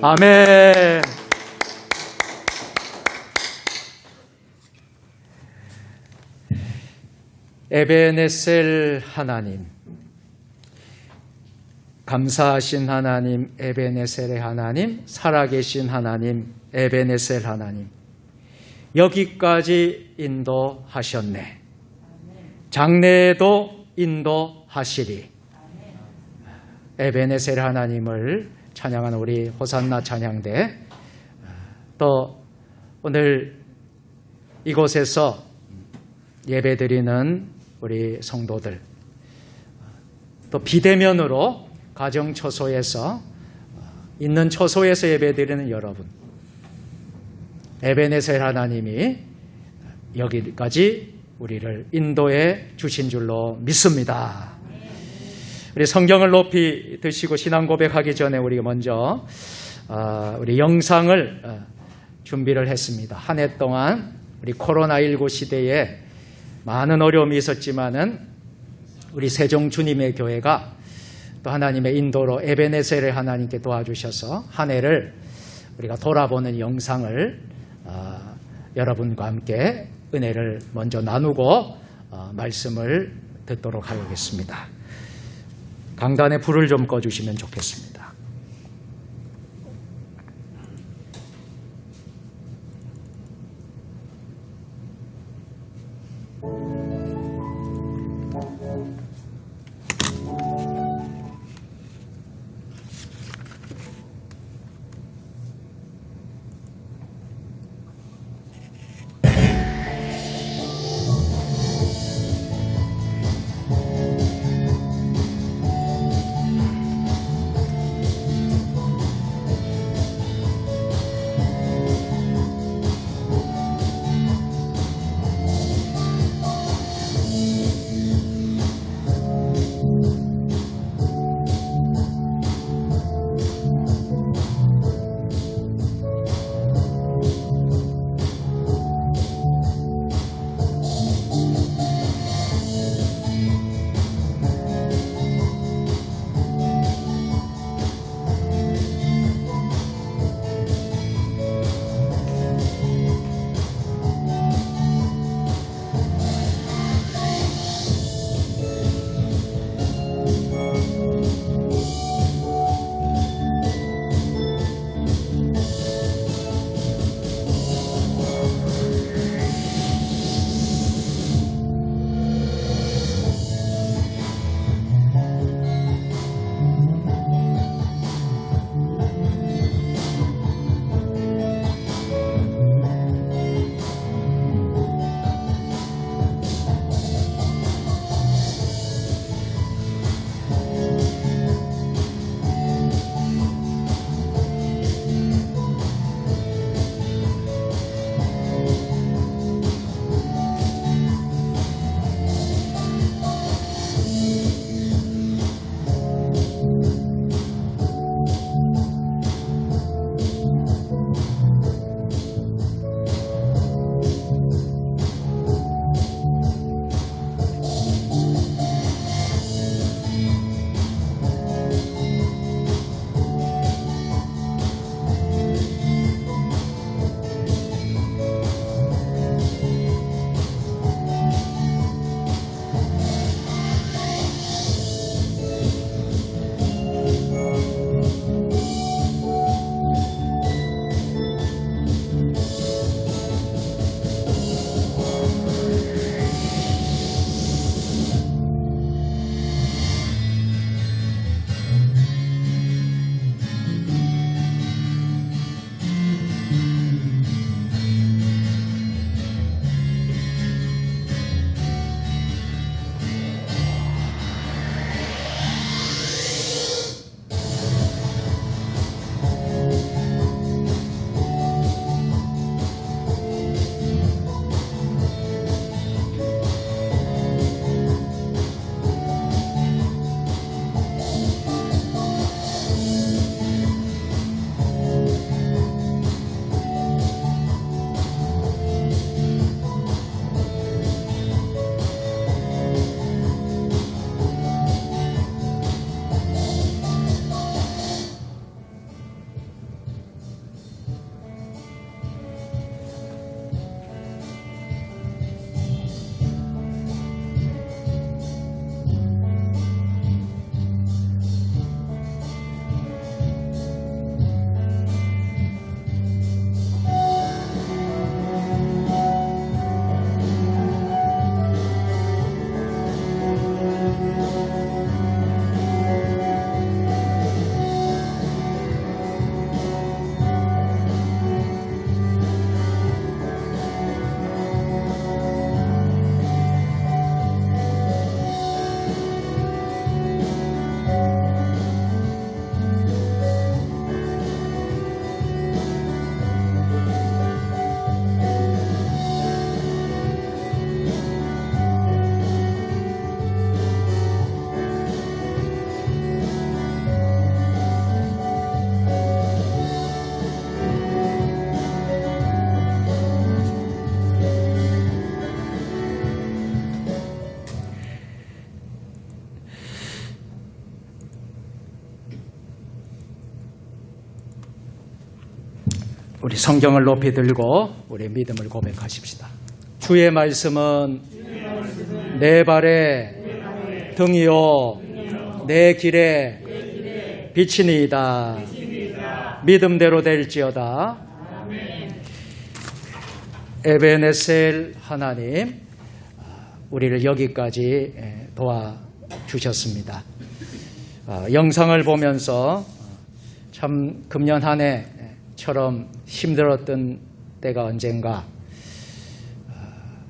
아멘. 에베네셀 하나님, 감사하신 하나님, 에베네셀의 하나님, 살아계신 하나님, 에베네셀 하나님, 여기까지 인도하셨네. 장래에도 인도하시리. 에베네셀 하나님을 찬양하는 우리 호산나 찬양대, 또 오늘 이곳에서 예배드리는 우리 성도들, 또 비대면으로 가정처소에서 있는 처소에서 예배드리는 여러분, 에베네셀 하나님이 여기까지 우리를 인도해 주신 줄로 믿습니다. 우리 성경을 높이 드시고 신앙 고백하기 전에 우리가 먼저 우리 영상을 준비를 했습니다. 한 해 동안 우리 코로나19 시대에 많은 어려움이 있었지만은 우리 세종 주님의 교회가 또 하나님의 인도로 에베네셀의 하나님께 도와주셔서 한 해를 우리가 돌아보는 영상을 여러분과 함께 은혜를 먼저 나누고 말씀을 듣도록 하겠습니다. 강단에 불을 좀 꺼주시면 좋겠습니다. 우리 성경을 높이 들고 우리의 믿음을 고백하십시다. 주의 말씀은 내 발의 등이요 내 길에 빛이니이다. 믿음대로 될지어다. 에베네셀 하나님, 우리를 여기까지 도와주셨습니다. 영상을 보면서 참 금년 한 해처럼 힘들었던 때가 언젠가,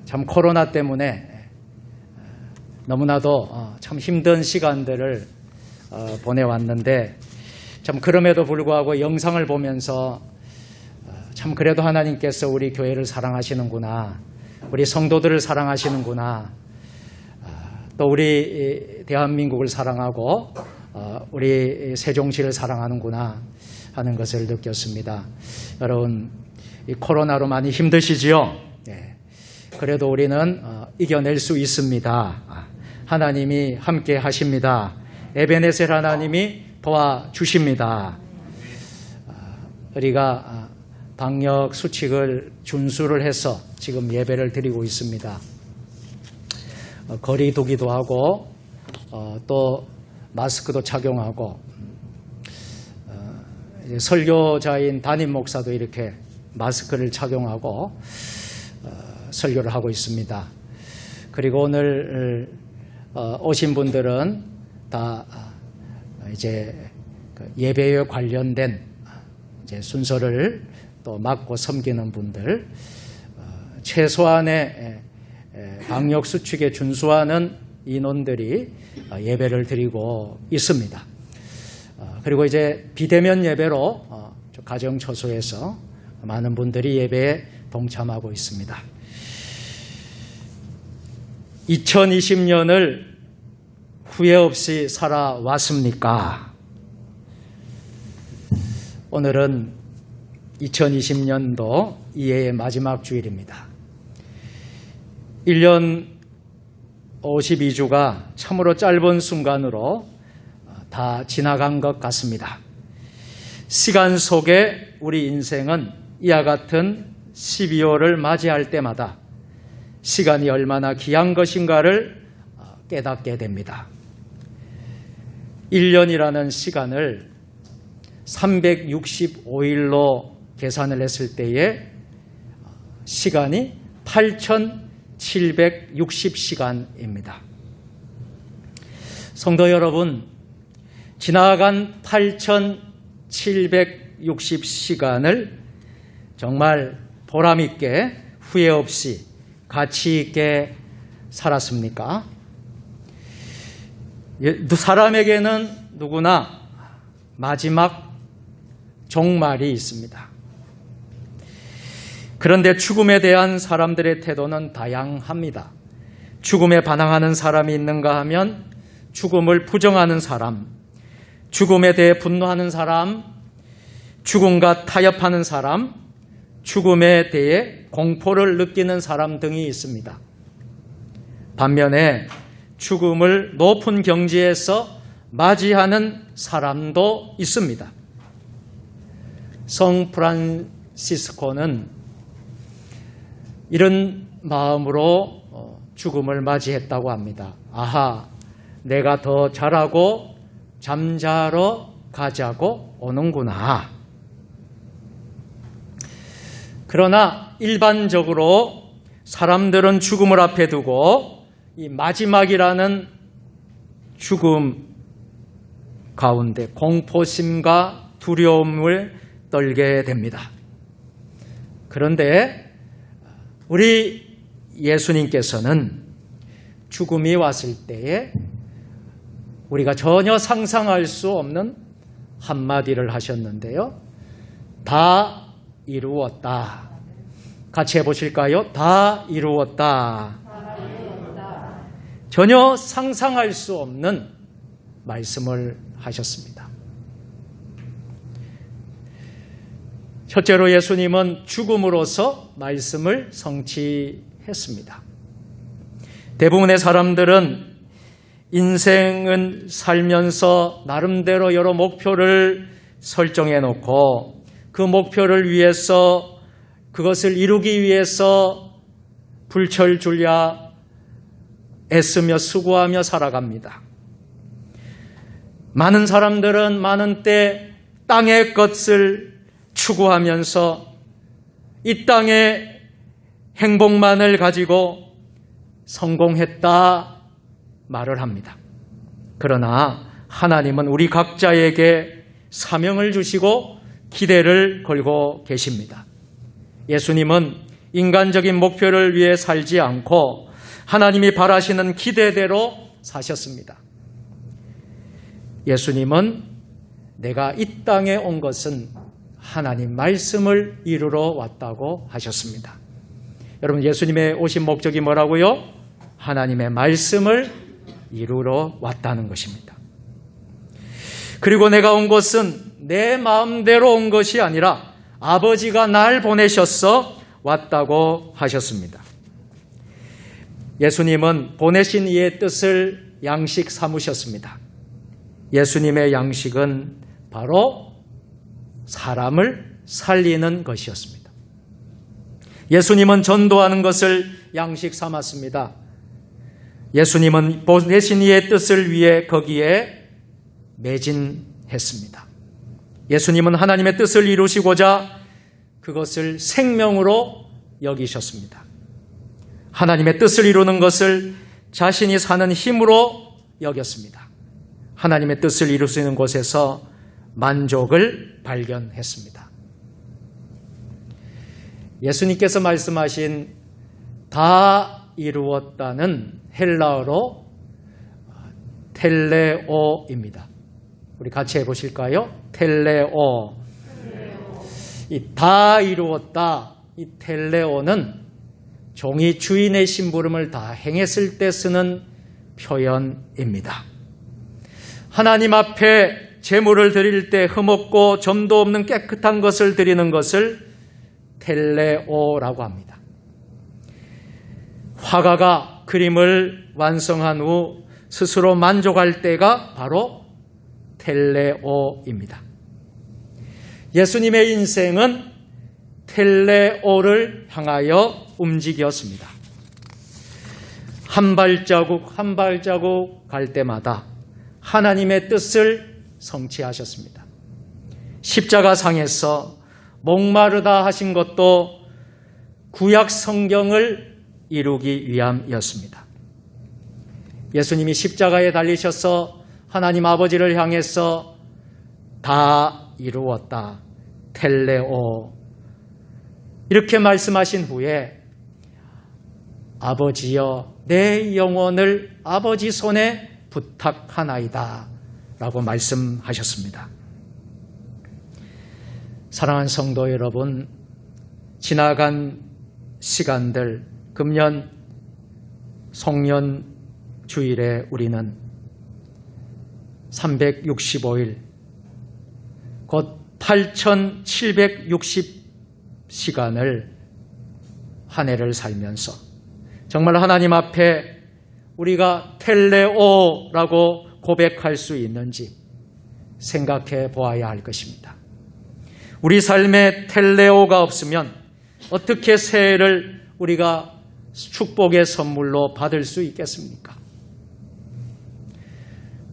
참 코로나 때문에 너무나도 참 힘든 시간들을 보내왔는데, 참 그럼에도 불구하고 영상을 보면서 참 그래도 하나님께서 우리 교회를 사랑하시는구나, 우리 성도들을 사랑하시는구나, 또 우리 대한민국을 사랑하고 우리 세종시를 사랑하는구나 하는 것을 느꼈습니다. 여러분, 이 코로나로 많이 힘드시지요? 네. 그래도 우리는 이겨낼 수 있습니다. 하나님이 함께 하십니다. 에베네셀 하나님이 도와주십니다. 우리가 방역 수칙을 준수를 해서 지금 예배를 드리고 있습니다. 거리 두기도 하고 또 마스크도 착용하고, 설교자인 담임 목사도 이렇게 마스크를 착용하고 설교를 하고 있습니다. 그리고 오늘 오신 분들은 다 이제 예배에 관련된 이제 순서를 또 맡고 섬기는 분들, 최소한의 방역 수칙에 준수하는 인원들이 예배를 드리고 있습니다. 그리고 이제 비대면 예배로 가정 처소에서 많은 분들이 예배에 동참하고 있습니다. 2020년을 후회 없이 살아왔습니까? 오늘은 2020년도 이해의 마지막 주일입니다. 1년 52주가 참으로 짧은 순간으로 다 지나간 것 같습니다. 시간 속에 우리 인생은 이와 같은 12월을 맞이할 때마다 시간이 얼마나 귀한 것인가를 깨닫게 됩니다. 1년이라는 시간을 365일로 계산을 했을 때에 시간이 8,760시간입니다. 성도 여러분, 지나간 8,760시간을 정말 보람있게 후회 없이 가치 있게 살았습니까? 사람에게는 누구나 마지막 종말이 있습니다. 그런데 죽음에 대한 사람들의 태도는 다양합니다. 죽음에 반항하는 사람이 있는가 하면 죽음을 부정하는 사람, 죽음에 대해 분노하는 사람, 죽음과 타협하는 사람, 죽음에 대해 공포를 느끼는 사람 등이 있습니다. 반면에 죽음을 높은 경지에서 맞이하는 사람도 있습니다. 성 프란시스코는 이런 마음으로 죽음을 맞이했다고 합니다. 아하, 내가 더 잘하고 잠자러 가자고 오는구나. 그러나 일반적으로 사람들은 죽음을 앞에 두고 이 마지막이라는 죽음 가운데 공포심과 두려움을 떨게 됩니다. 그런데 우리 예수님께서는 죽음이 왔을 때에 우리가 전혀 상상할 수 없는 한마디를 하셨는데요. 다 이루었다. 같이 해보실까요? 다 이루었다. 전혀 상상할 수 없는 말씀을 하셨습니다. 첫째로 예수님은 죽음으로써 말씀을 성취했습니다. 대부분의 사람들은 인생은 살면서 나름대로 여러 목표를 설정해 놓고 그 목표를 위해서, 그것을 이루기 위해서 불철주야 애쓰며 수고하며 살아갑니다. 많은 사람들은 많은 때 땅의 것을 추구하면서 이 땅의 행복만을 가지고 성공했다 말을 합니다. 그러나 하나님은 우리 각자에게 사명을 주시고 기대를 걸고 계십니다. 예수님은 인간적인 목표를 위해 살지 않고 하나님이 바라시는 기대대로 사셨습니다. 예수님은 내가 이 땅에 온 것은 하나님 말씀을 이루러 왔다고 하셨습니다. 여러분, 예수님의 오신 목적이 뭐라고요? 하나님의 말씀을 이루러 왔다는 것입니다. 그리고 내가 온 것은 내 마음대로 온 것이 아니라 아버지가 날 보내셔서 왔다고 하셨습니다. 예수님은 보내신 이의 뜻을 양식 삼으셨습니다. 예수님의 양식은 바로 사람을 살리는 것이었습니다. 예수님은 전도하는 것을 양식 삼았습니다. 예수님은 보내신 이의 뜻을 위해 거기에 매진했습니다. 예수님은 하나님의 뜻을 이루시고자 그것을 생명으로 여기셨습니다. 하나님의 뜻을 이루는 것을 자신이 사는 힘으로 여겼습니다. 하나님의 뜻을 이룰 수 있는 곳에서 만족을 발견했습니다. 예수님께서 말씀하신 다 이루었다는 헬라어로 텔레오입니다. 우리 같이 해보실까요? 텔레오. 이 다 이루었다. 이 텔레오는 종이 주인의 심부름을 다 행했을 때 쓰는 표현입니다. 하나님 앞에 제물을 드릴 때 흠없고 점도 없는 깨끗한 것을 드리는 것을 텔레오라고 합니다. 화가가 그림을 완성한 후 스스로 만족할 때가 바로 텔레오입니다. 예수님의 인생은 텔레오를 향하여 움직였습니다. 한 발자국 한 발자국 갈 때마다 하나님의 뜻을 성취하셨습니다. 십자가상에서 목마르다 하신 것도 구약 성경을 이루기 위함이었습니다. 예수님이 십자가에 달리셔서 하나님 아버지를 향해서 다 이루었다. 텔레오. 이렇게 말씀하신 후에 아버지여 내 영혼을 아버지 손에 부탁하나이다 라고 말씀하셨습니다. 사랑하는 성도 여러분, 지나간 시간들, 금년 송년 주일에 우리는 365일, 곧 8,760시간을 한 해를 살면서 정말 하나님 앞에 우리가 텔레오라고 고백할 수 있는지 생각해 보아야 할 것입니다. 우리 삶에 텔레오가 없으면 어떻게 새해를 우리가 축복의 선물로 받을 수 있겠습니까?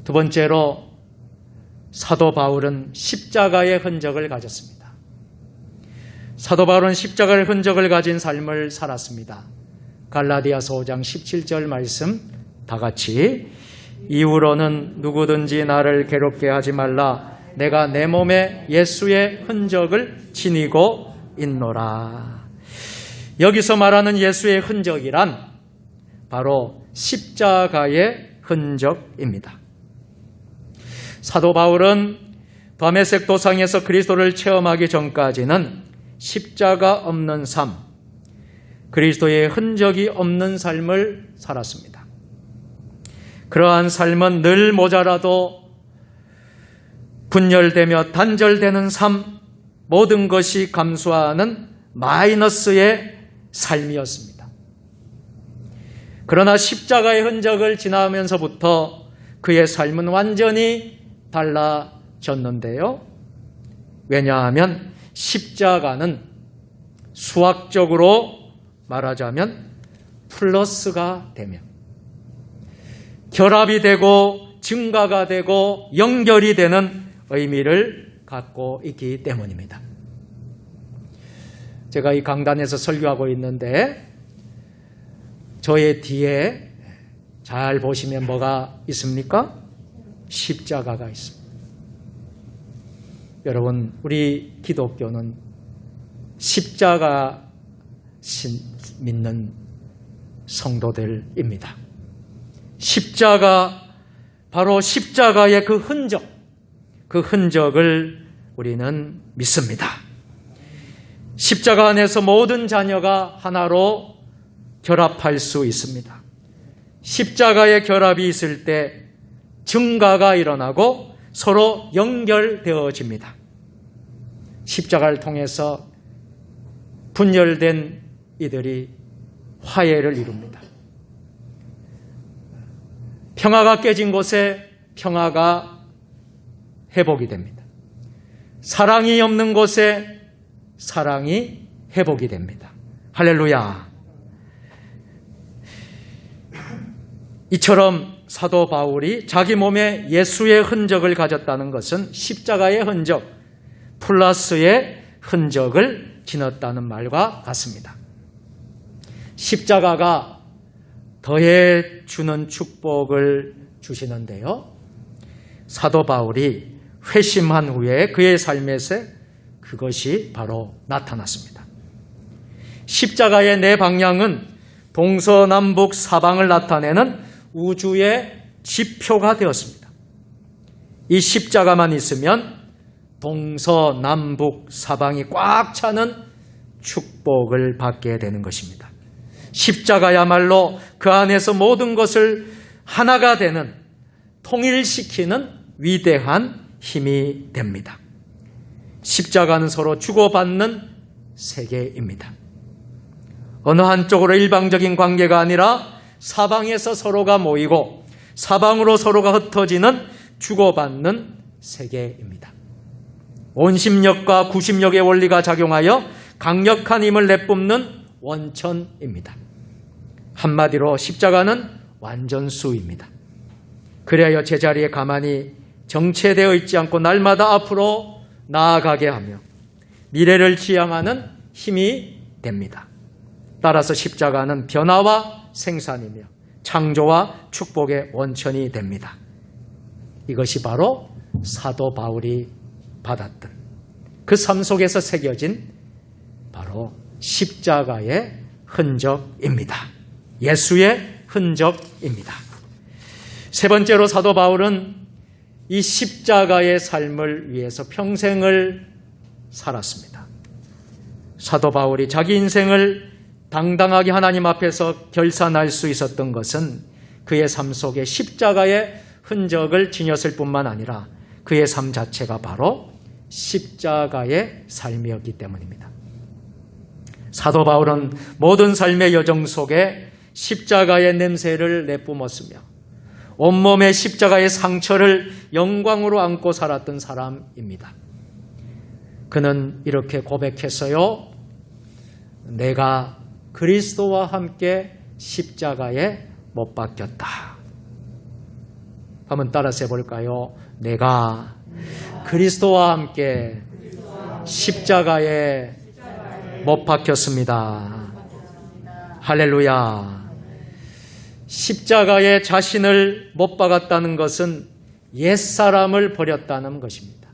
두 번째로 사도 바울은 십자가의 흔적을 가졌습니다. 사도 바울은 십자가의 흔적을 가진 삶을 살았습니다. 갈라디아서 5장 17절 말씀 다 같이 이후로는 누구든지 나를 괴롭게 하지 말라. 내가 내 몸에 예수의 흔적을 지니고 있노라. 여기서 말하는 예수의 흔적이란 바로 십자가의 흔적입니다. 사도 바울은 다메섹 도상에서 그리스도를 체험하기 전까지는 십자가 없는 삶, 그리스도의 흔적이 없는 삶을 살았습니다. 그러한 삶은 늘 모자라도 분열되며 단절되는 삶, 모든 것이 감수하는 마이너스의 삶이었습니다. 그러나 십자가의 흔적을 지나면서부터 그의 삶은 완전히 달라졌는데요. 왜냐하면 십자가는 수학적으로 말하자면 플러스가 되며 결합이 되고 증가가 되고 연결이 되는 의미를 갖고 있기 때문입니다. 제가 이 강단에서 설교하고 있는데 저의 뒤에 잘 보시면 뭐가 있습니까? 십자가가 있습니다. 여러분, 우리 기독교는 십자가 믿는 성도들입니다. 십자가, 바로 십자가의 그 흔적을 우리는 믿습니다. 십자가 안에서 모든 자녀가 하나로 결합할 수 있습니다. 십자가의 결합이 있을 때 증가가 일어나고 서로 연결되어집니다. 십자가를 통해서 분열된 이들이 화해를 이룹니다. 평화가 깨진 곳에 평화가 회복이 됩니다. 사랑이 없는 곳에 사랑이 회복이 됩니다. 할렐루야. 이처럼 사도 바울이 자기 몸에 예수의 흔적을 가졌다는 것은 십자가의 흔적, 플러스의 흔적을 지녔다는 말과 같습니다. 십자가가 더해 주는 축복을 주시는데요. 사도 바울이 회심한 후에 그의 삶에서 그것이 바로 나타났습니다. 십자가의 네 방향은 동서남북 사방을 나타내는 우주의 지표가 되었습니다. 이 십자가만 있으면 동서남북 사방이 꽉 차는 축복을 받게 되는 것입니다. 십자가야말로 그 안에서 모든 것을 하나가 되는, 통일시키는 위대한 힘이 됩니다. 십자가는 서로 주고받는 세계입니다. 어느 한쪽으로 일방적인 관계가 아니라 사방에서 서로가 모이고 사방으로 서로가 흩어지는 주고받는 세계입니다. 온심력과 구심력의 원리가 작용하여 강력한 힘을 내뿜는 원천입니다. 한마디로 십자가는 완전수입니다. 그래야 제자리에 가만히 정체되어 있지 않고 날마다 앞으로 나아가게 하며 미래를 지향하는 힘이 됩니다. 따라서 십자가는 변화와 생산이며 창조와 축복의 원천이 됩니다. 이것이 바로 사도 바울이 받았던 그 삶 속에서 새겨진 바로 십자가의 흔적입니다. 예수의 흔적입니다. 세 번째로 사도 바울은 이 십자가의 삶을 위해서 평생을 살았습니다. 사도 바울이 자기 인생을 당당하게 하나님 앞에서 결산할 수 있었던 것은 그의 삶 속에 십자가의 흔적을 지녔을 뿐만 아니라 그의 삶 자체가 바로 십자가의 삶이었기 때문입니다. 사도 바울은 모든 삶의 여정 속에 십자가의 냄새를 내뿜었으며 온몸에 십자가의 상처를 영광으로 안고 살았던 사람입니다. 그는 이렇게 고백했어요. 내가 그리스도와 함께 십자가에 못 박혔다. 한번 따라서 해볼까요? 내가 그리스도와 함께 십자가에 못 박혔습니다. 할렐루야. 십자가에 자신을 못 박았다는 것은 옛사람을 버렸다는 것입니다.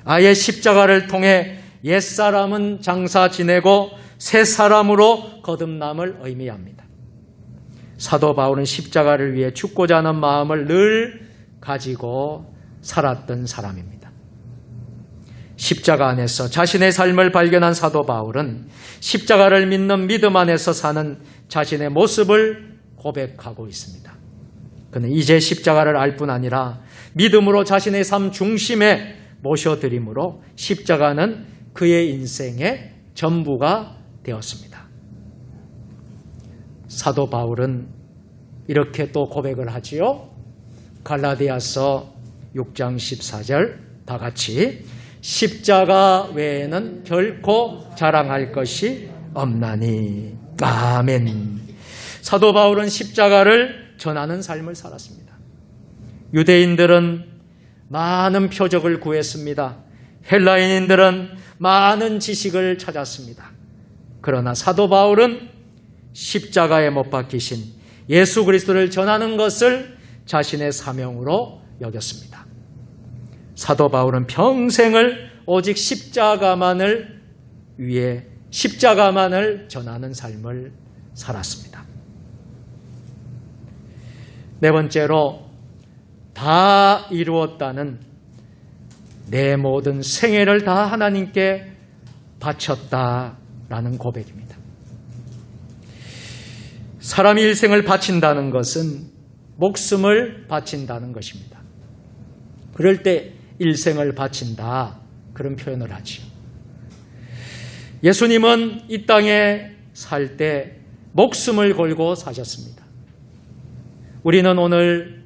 아예 십자가를 통해 옛사람은 장사 지내고 새 사람으로 거듭남을 의미합니다. 사도 바울은 십자가를 위해 죽고자 하는 마음을 늘 가지고 살았던 사람입니다. 십자가 안에서 자신의 삶을 발견한 사도 바울은 십자가를 믿는 믿음 안에서 사는 자신의 모습을 고백하고 있습니다. 그는 이제 십자가를 알 뿐 아니라 믿음으로 자신의 삶 중심에 모셔드림으로 십자가는 그의 인생의 전부가 되었습니다. 사도 바울은 이렇게 또 고백을 하지요. 갈라디아서 6장 14절 다 같이 십자가 외에는 결코 자랑할 것이 없나니. 아멘. 사도 바울은 십자가를 전하는 삶을 살았습니다. 유대인들은 많은 표적을 구했습니다. 헬라인들은 많은 지식을 찾았습니다. 그러나 사도 바울은 십자가에 못 박히신 예수 그리스도를 전하는 것을 자신의 사명으로 여겼습니다. 사도 바울은 평생을 오직 십자가만을 위해 십자가만을 전하는 삶을 살았습니다. 네 번째로 다 이루었다는 내 모든 생애를 다 하나님께 바쳤다라는 고백입니다. 사람이 일생을 바친다는 것은 목숨을 바친다는 것입니다. 그럴 때 일생을 바친다, 그런 표현을 하지요. 예수님은 이 땅에 살 때 목숨을 걸고 사셨습니다. 우리는 오늘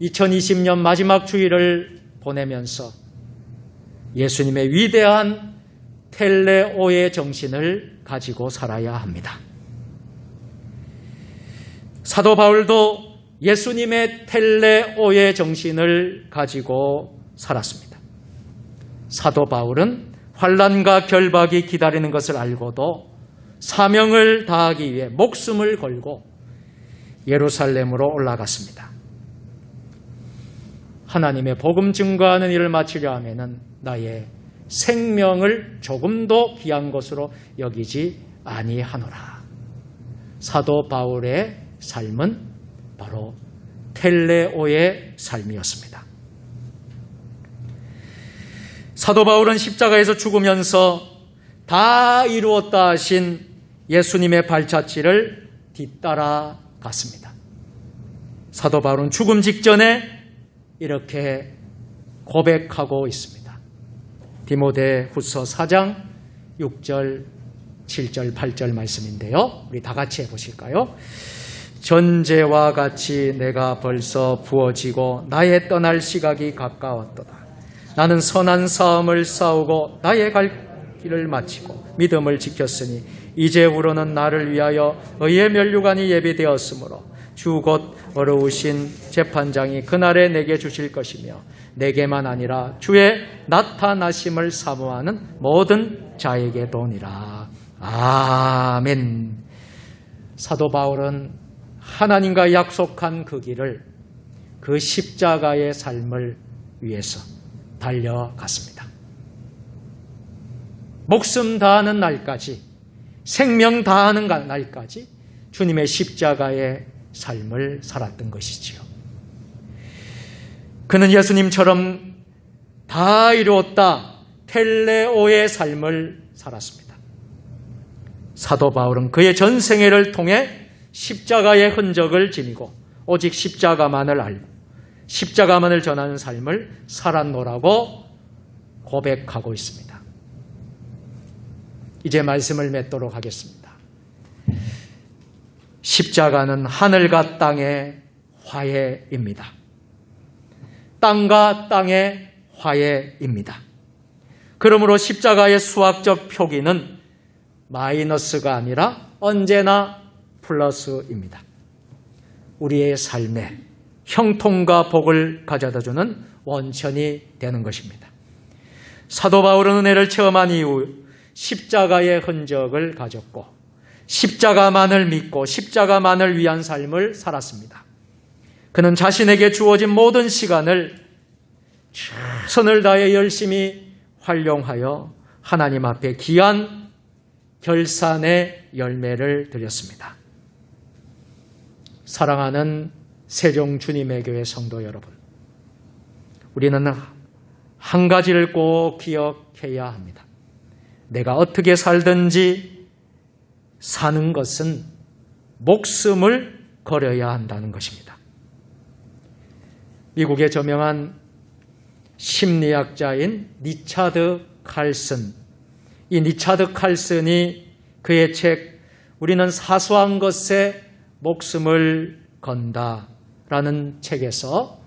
2020년 마지막 주일을 보내면서 예수님의 위대한 텔레오의 정신을 가지고 살아야 합니다. 사도 바울도 예수님의 텔레오의 정신을 가지고 살았습니다. 사도 바울은 환난과 결박이 기다리는 것을 알고도 사명을 다하기 위해 목숨을 걸고 예루살렘으로 올라갔습니다. 하나님의 복음 증거하는 일을 마치려 하면은 나의 생명을 조금도 귀한 것으로 여기지 아니하노라. 사도 바울의 삶은 바로 텔레오의 삶이었습니다. 사도 바울은 십자가에서 죽으면서 다 이루었다 하신 예수님의 발자취를 뒤따라 갔습니다. 사도 바울은 죽음 직전에 이렇게 고백하고 있습니다. 디모데후서 4장 6절, 7절, 8절 말씀인데요. 우리 다 같이 해보실까요? 전제와 같이 내가 벌써 부어지고 나의 떠날 시각이 가까웠도다. 나는 선한 싸움을 싸우고 나의 갈 길을 마치고 믿음을 지켰으니 이제후로는 나를 위하여 의의 면류관이 예비되었으므로 주 곧 어려우신 재판장이 그날에 내게 주실 것이며 내게만 아니라 주의 나타나심을 사모하는 모든 자에게도니라. 아멘. 사도 바울은 하나님과 약속한 그 길을, 그 십자가의 삶을 위해서 달려갔습니다. 목숨 다하는 날까지, 생명 다하는 날까지 주님의 십자가의 삶을 살았던 것이지요. 그는 예수님처럼 다 이루었다, 텔레오의 삶을 살았습니다. 사도 바울은 그의 전생애를 통해 십자가의 흔적을 지니고 오직 십자가만을 알고 십자가만을 전하는 삶을 살았노라고 고백하고 있습니다. 이제 말씀을 맺도록 하겠습니다. 십자가는 하늘과 땅의 화해입니다. 땅과 땅의 화해입니다. 그러므로 십자가의 수학적 표기는 마이너스가 아니라 언제나 플러스입니다. 우리의 삶에 형통과 복을 가져다주는 원천이 되는 것입니다. 사도 바울은 은혜를 체험한 이후 십자가의 흔적을 가졌고 십자가만을 믿고 십자가만을 위한 삶을 살았습니다. 그는 자신에게 주어진 모든 시간을 최선을 다해 열심히 활용하여 하나님 앞에 귀한 결산의 열매를 드렸습니다. 사랑하는 세종 주님의 교회 성도 여러분, 우리는 한 가지를 꼭 기억해야 합니다. 내가 어떻게 살든지 사는 것은 목숨을 걸어야 한다는 것입니다. 미국의 저명한 심리학자인 리차드 칼슨, 이 리차드 칼슨이 그의 책 우리는 사소한 것에 목숨을 건다라는 책에서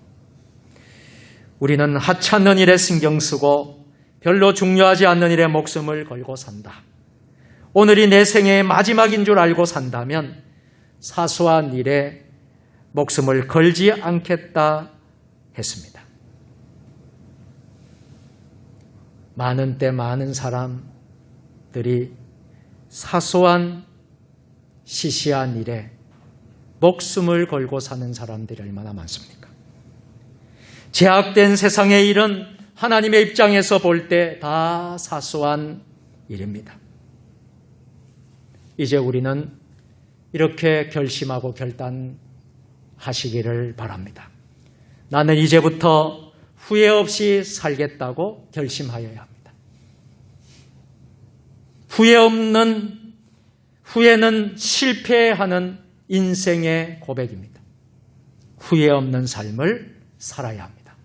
우리는 하찮는 일에 신경 쓰고 별로 중요하지 않는 일에 목숨을 걸고 산다. 오늘이 내 생애의 마지막인 줄 알고 산다면 사소한 일에 목숨을 걸지 않겠다 했습니다. 많은 때 많은 사람들이 사소한 시시한 일에 목숨을 걸고 사는 사람들이 얼마나 많습니까? 제약된 세상의 일은 하나님의 입장에서 볼 때 다 사소한 일입니다. 이제 우리는 이렇게 결심하고 결단하시기를 바랍니다. 나는 이제부터 후회 없이 살겠다고 결심하여야 합니다. 후회는 실패하는 인생의 고백입니다. 후회 없는 삶을 살아야 합니다.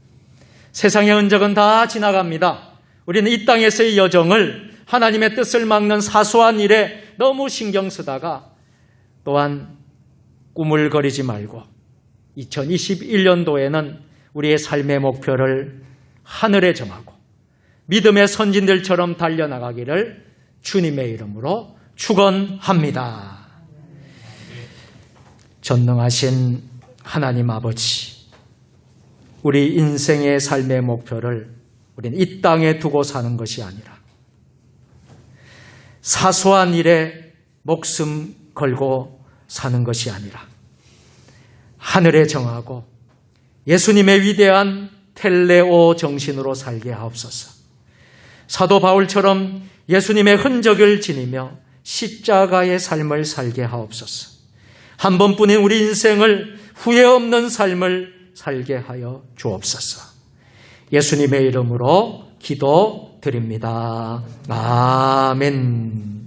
세상의 흔적은 다 지나갑니다. 우리는 이 땅에서의 여정을 하나님의 뜻을 막는 사소한 일에 너무 신경 쓰다가 또한 꾸물거리지 말고 2021년도에는 우리의 삶의 목표를 하늘에 정하고 믿음의 선진들처럼 달려나가기를 주님의 이름으로 축원합니다. 전능하신 하나님 아버지, 우리 인생의 삶의 목표를 우리는 이 땅에 두고 사는 것이 아니라 사소한 일에 목숨 걸고 사는 것이 아니라 하늘에 정하고 예수님의 위대한 텔레오 정신으로 살게 하옵소서. 사도 바울처럼 예수님의 흔적을 지니며 십자가의 삶을 살게 하옵소서. 한 번뿐인 우리 인생을 후회 없는 삶을 살게 하여 주옵소서. 예수님의 이름으로 기도드립니다. 아멘.